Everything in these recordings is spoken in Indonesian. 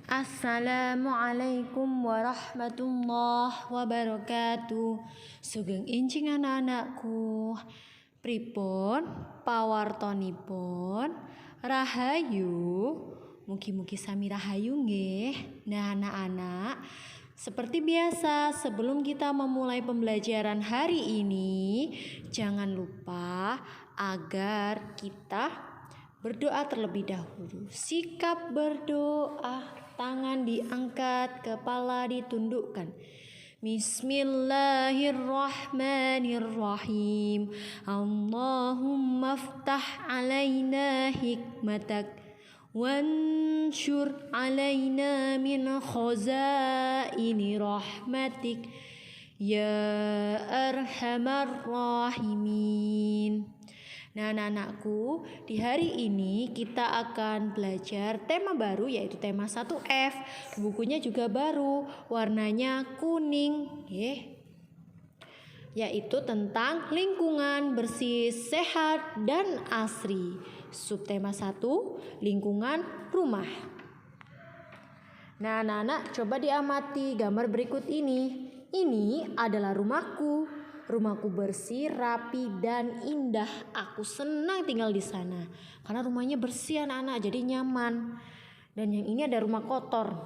Assalamualaikum warahmatullahi wabarakatuh. Sugeng incing anak-anakku. Pripun pawartonipun? Rahayu. Mugi-mugi sami rahayu nggih. Nah, anak-anak, seperti biasa, sebelum kita memulai pembelajaran hari ini, jangan lupa agar kita berdoa terlebih dahulu. Sikap berdoa, tangan diangkat, kepala ditundukkan. Bismillahirrahmanirrahim. Allahumma ftah alaina hikmatak wanshur alaina min khazaini rahmatik ya arhamar rahimin. Nah, anak-anakku, di hari ini kita akan belajar tema baru, yaitu tema 1F. Bukunya juga baru, warnanya kuning, yaitu tentang lingkungan bersih, sehat, dan asri. Subtema 1, lingkungan rumah. Nah, anak-anak, coba diamati gambar berikut ini. Ini adalah rumahku. Rumahku bersih, rapi, dan indah. Aku senang tinggal di sana karena rumahnya bersih, anak-anak, jadi nyaman. Dan yang ini ada rumah kotor.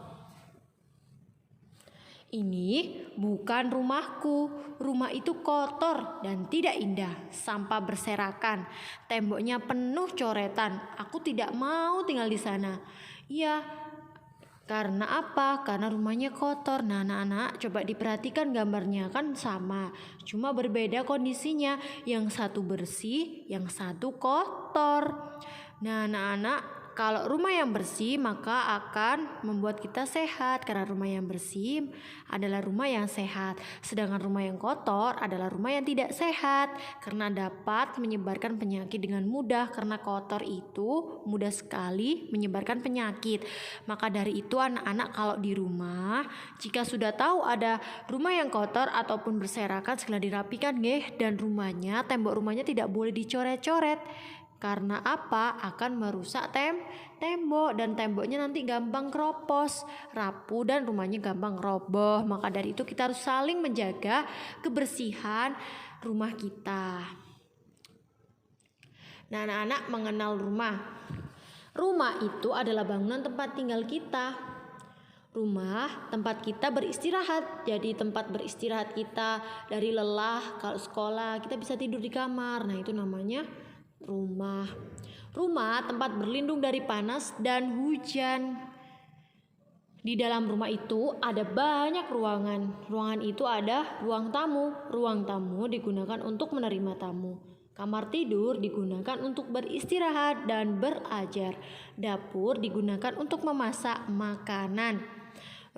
Ini bukan rumahku. Rumah itu kotor dan tidak indah. Sampah berserakan, temboknya penuh coretan. Aku tidak mau tinggal di sana. Iya. Karena apa? Karena rumahnya kotor. Nah, anak-anak, coba diperhatikan gambarnya, kan sama, cuma berbeda kondisinya. Yang satu bersih, yang satu kotor. Nah, anak-anak, kalau rumah yang bersih maka akan membuat kita sehat, karena rumah yang bersih adalah rumah yang sehat. Sedangkan rumah yang kotor adalah rumah yang tidak sehat, karena dapat menyebarkan penyakit dengan mudah. Karena kotor itu mudah sekali menyebarkan penyakit. Maka dari itu anak-anak, kalau di rumah, jika sudah tahu ada rumah yang kotor ataupun berserakan, segera dirapikan nggih. Dan rumahnya, tembok rumahnya tidak boleh dicoret-coret. Karena apa? Akan merusak tembok, dan temboknya nanti gampang keropos, rapuh, dan rumahnya gampang roboh. Maka dari itu kita harus saling menjaga kebersihan rumah kita. Nah, anak-anak, mengenal rumah. Rumah itu adalah bangunan tempat tinggal kita. Rumah tempat kita beristirahat. Jadi tempat beristirahat kita dari lelah. Kalau sekolah kita bisa tidur di kamar. Nah, itu namanya rumah. Rumah tempat berlindung dari panas dan hujan. Di dalam rumah itu ada banyak ruangan. Ruangan itu ada ruang tamu. Ruang tamu digunakan untuk menerima tamu. Kamar tidur digunakan untuk beristirahat dan belajar. Dapur digunakan untuk memasak makanan.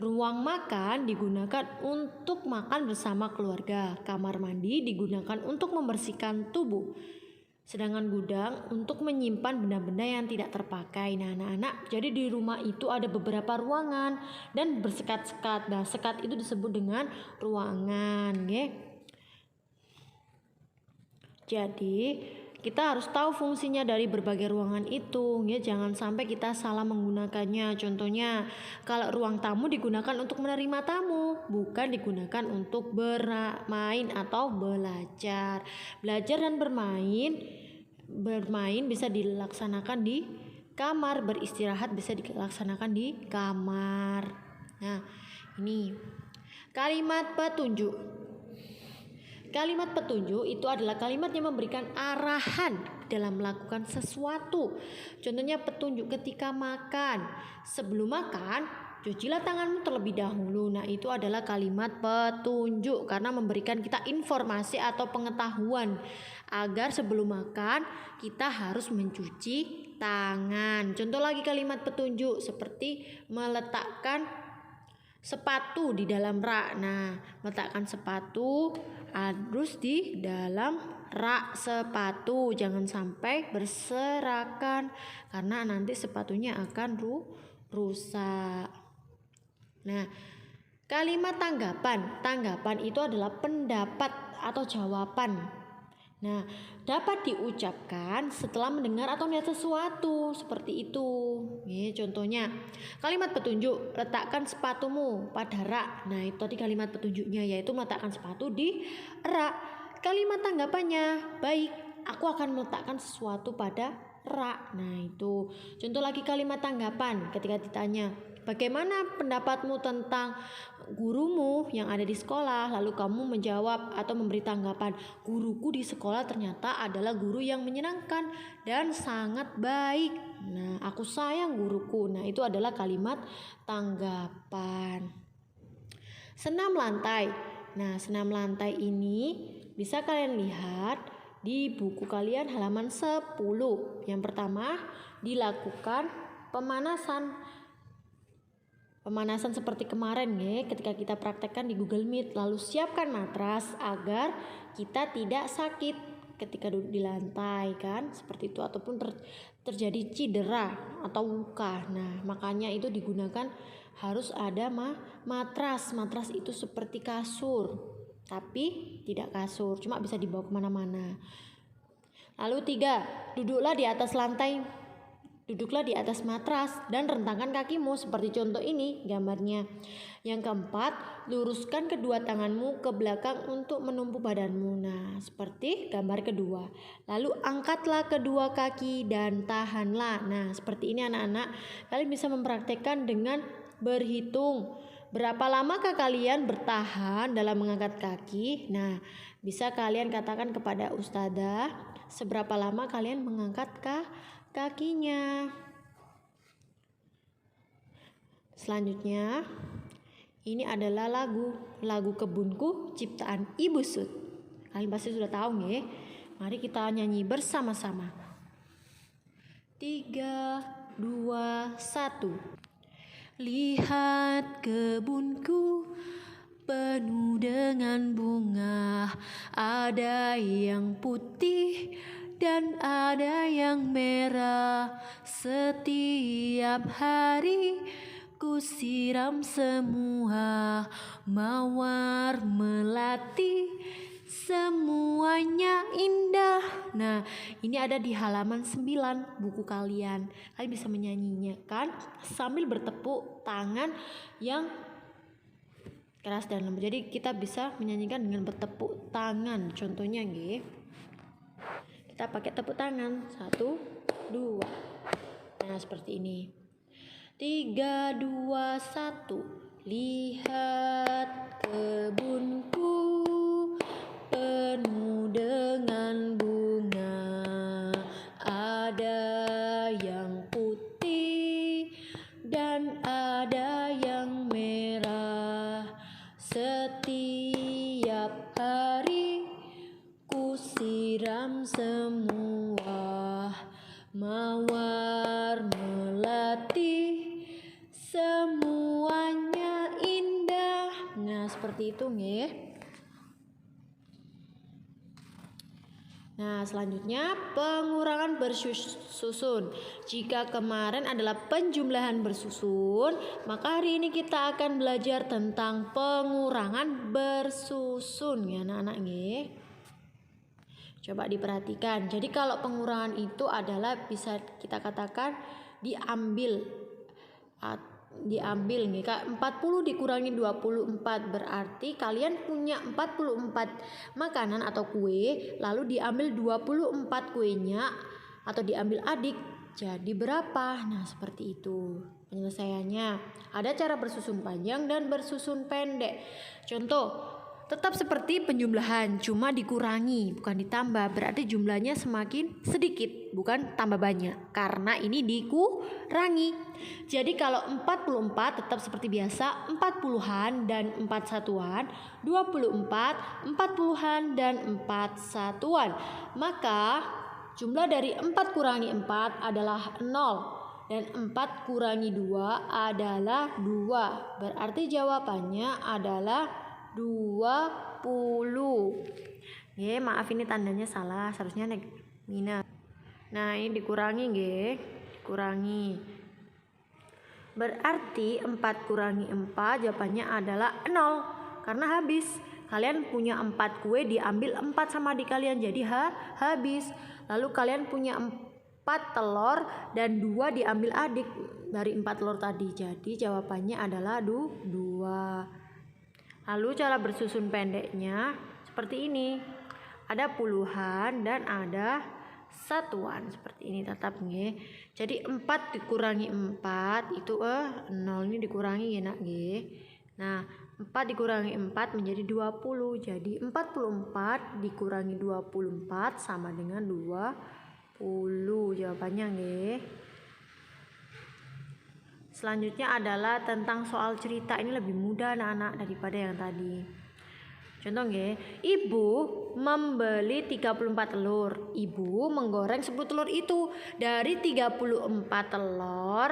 Ruang makan digunakan untuk makan bersama keluarga. Kamar mandi digunakan untuk membersihkan tubuh. Sedangkan gudang untuk menyimpan benda-benda yang tidak terpakai. Nah, anak-anak, jadi di rumah itu ada beberapa ruangan dan bersekat-sekat. Nah, sekat itu disebut dengan ruangan, Jadi kita harus tahu fungsinya dari berbagai ruangan itu, Jangan sampai kita salah menggunakannya. Contohnya, kalau ruang tamu digunakan untuk menerima tamu, bukan digunakan untuk bermain atau belajar. Belajar dan bermain bisa dilaksanakan di kamar, beristirahat bisa dilaksanakan di kamar. Nah, ini kalimat petunjuk. Kalimat petunjuk itu adalah kalimat yang memberikan arahan dalam melakukan sesuatu. Contohnya petunjuk ketika makan. Sebelum makan, cucilah tanganmu terlebih dahulu. Nah, itu adalah kalimat petunjuk karena memberikan kita informasi atau pengetahuan agar sebelum makan kita harus mencuci tangan. Contoh lagi kalimat petunjuk seperti meletakkan sepatu di dalam rak. Nah, meletakkan sepatu harus di dalam rak sepatu. Jangan sampai berserakan karena nanti sepatunya akan rusak. Nah, kalimat tanggapan. Tanggapan itu adalah pendapat atau jawaban. Nah, dapat diucapkan setelah mendengar atau melihat sesuatu seperti itu. Contohnya, kalimat petunjuk, letakkan sepatumu pada rak. Nah, itu tadi kalimat petunjuknya, yaitu meletakkan sepatu di rak. Kalimat tanggapannya, baik, aku akan meletakkan sesuatu pada rak. Nah, itu contoh lagi kalimat tanggapan ketika ditanya, bagaimana pendapatmu tentang gurumu yang ada di sekolah? Lalu kamu menjawab atau memberi tanggapan, guruku di sekolah ternyata adalah guru yang menyenangkan dan sangat baik. Nah, aku sayang guruku. Nah, itu adalah kalimat tanggapan. Senam lantai. Nah, senam lantai ini bisa kalian lihat di buku kalian halaman 10. Yang pertama, dilakukan pemanasan seperti kemarin ketika kita praktekkan di Google Meet. Lalu siapkan matras agar kita tidak sakit ketika duduk di lantai kan, seperti itu, ataupun terjadi cedera atau luka. Nah, makanya itu digunakan harus ada matras. Matras itu seperti kasur, tapi tidak kasur, cuma bisa dibawa kemana-mana. Lalu 3, duduklah di atas lantai. Duduklah di atas matras dan rentangkan kakimu seperti contoh ini gambarnya. Yang keempat, luruskan kedua tanganmu ke belakang untuk menumpu badanmu. Nah, seperti gambar kedua. Lalu angkatlah kedua kaki dan tahanlah. Nah, seperti ini anak-anak. Kalian bisa mempraktekkan dengan berhitung. Berapa lamakah kalian bertahan dalam mengangkat kaki? Nah, bisa kalian katakan kepada ustadzah, seberapa lama kalian mengangkat kakinya. Selanjutnya, ini adalah lagu Kebunku ciptaan Ibu Sud. Kalian pasti sudah tahu nggih. Mari kita nyanyi bersama-sama. 3, 2, 1. Lihat kebunku penuh dengan bunga, ada yang putih dan ada yang merah. Setiap hari ku siram semua, mawar melati, semuanya indah. Nah, ini ada di halaman 9 buku kalian. Kalian bisa menyanyinya kan sambil bertepuk tangan yang keras dan lembut. Jadi kita bisa menyanyikan dengan bertepuk tangan. Contohnya nggih. Kita pakai tepuk tangan. 1, 2. Nah, seperti ini. 3, 2, 1. Lihat kebunku penuh dengan bunga, ada yang putih dan ada yang merah. Setiap hari ku siram semua, mawar melati, semuanya indah. Nah, seperti itu nggih. Nah, selanjutnya pengurangan bersusun. Jika kemarin adalah penjumlahan bersusun, maka hari ini kita akan belajar tentang pengurangan bersusun ya anak-anak nggih. Coba diperhatikan. Jadi kalau pengurangan itu adalah bisa kita katakan diambil nih Kak, 40 dikurangi 24 berarti kalian punya 44 makanan atau kue, lalu diambil 24 kuenya atau diambil adik, jadi berapa? Nah, seperti itu penyelesaiannya. Ada cara bersusun panjang dan bersusun pendek. Contoh, tetap seperti penjumlahan, cuma dikurangi bukan ditambah, berarti jumlahnya semakin sedikit bukan tambah banyak karena ini dikurangi. Jadi kalau 44 tetap seperti biasa, 40-an dan 4 satuan, 24, 40-an dan 4 satuan. Maka jumlah dari 4 kurangi 4 adalah 0 dan 4 kurangi 2 adalah 2. Berarti jawabannya adalah 20. Maaf ini tandanya salah, seharusnya minus. Nah, ini dikurangi dikurangi. Berarti 4 kurangi 4 jawabannya adalah 0 karena habis. kalian punya 4 kue, diambil 4 sama adik kalian, jadi habis. Lalu kalian punya 4 telur dan 2 diambil adik dari 4 telur tadi, jadi jawabannya adalah 2. Lalu cara bersusun pendeknya seperti ini, ada puluhan dan ada satuan seperti ini tetap nggih. Jadi 4 dikurangi 4 itu 0 ini dikurangi ya nak nggih. Nah 4 dikurangi 4 menjadi 20, jadi 44 dikurangi 24 sama dengan 20 jawabannya nggih. Selanjutnya adalah tentang soal cerita, ini lebih mudah anak-anak daripada yang tadi. Contoh nggih, ibu membeli 34 telur. Ibu menggoreng 10 telur itu. Dari 34 telur,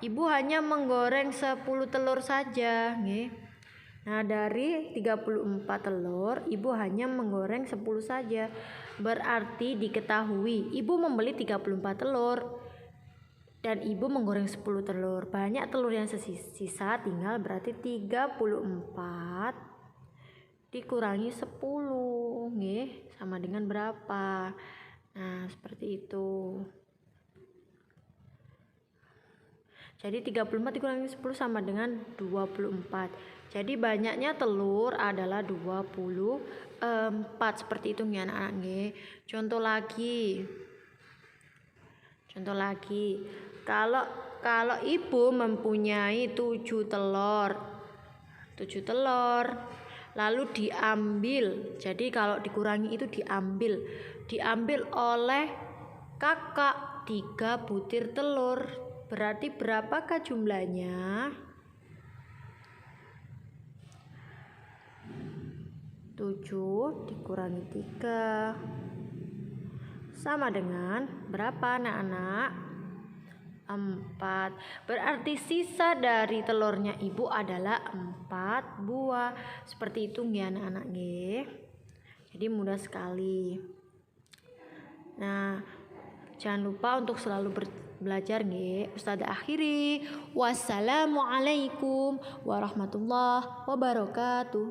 ibu hanya menggoreng 10 telur saja nggih. Nah, dari 34 telur, ibu hanya menggoreng 10 saja. Berarti diketahui ibu membeli 34 telur dan ibu menggoreng 10 telur. Banyak telur yang sisa, tinggal berarti 34 dikurangi 10 nggih, sama dengan berapa? Nah, seperti itu. Jadi 34 dikurangi 10 sama dengan 24. Jadi banyaknya telur adalah 24. Seperti itu nih anak-anak nggih. Contoh lagi. Kalau ibu mempunyai 7 telur. Lalu diambil. Jadi kalau dikurangi itu diambil oleh kakak 3 butir telur. Berarti berapakah jumlahnya? 7 dikurangi 3 sama dengan berapa anak-anak? 4. Berarti sisa dari telurnya ibu adalah 4 buah. Seperti itu nggih anak-anak nggih. Jadi mudah sekali. Nah, jangan lupa untuk selalu belajar nggih. Ustazah akhiri. Wassalamualaikum warahmatullahi wabarakatuh.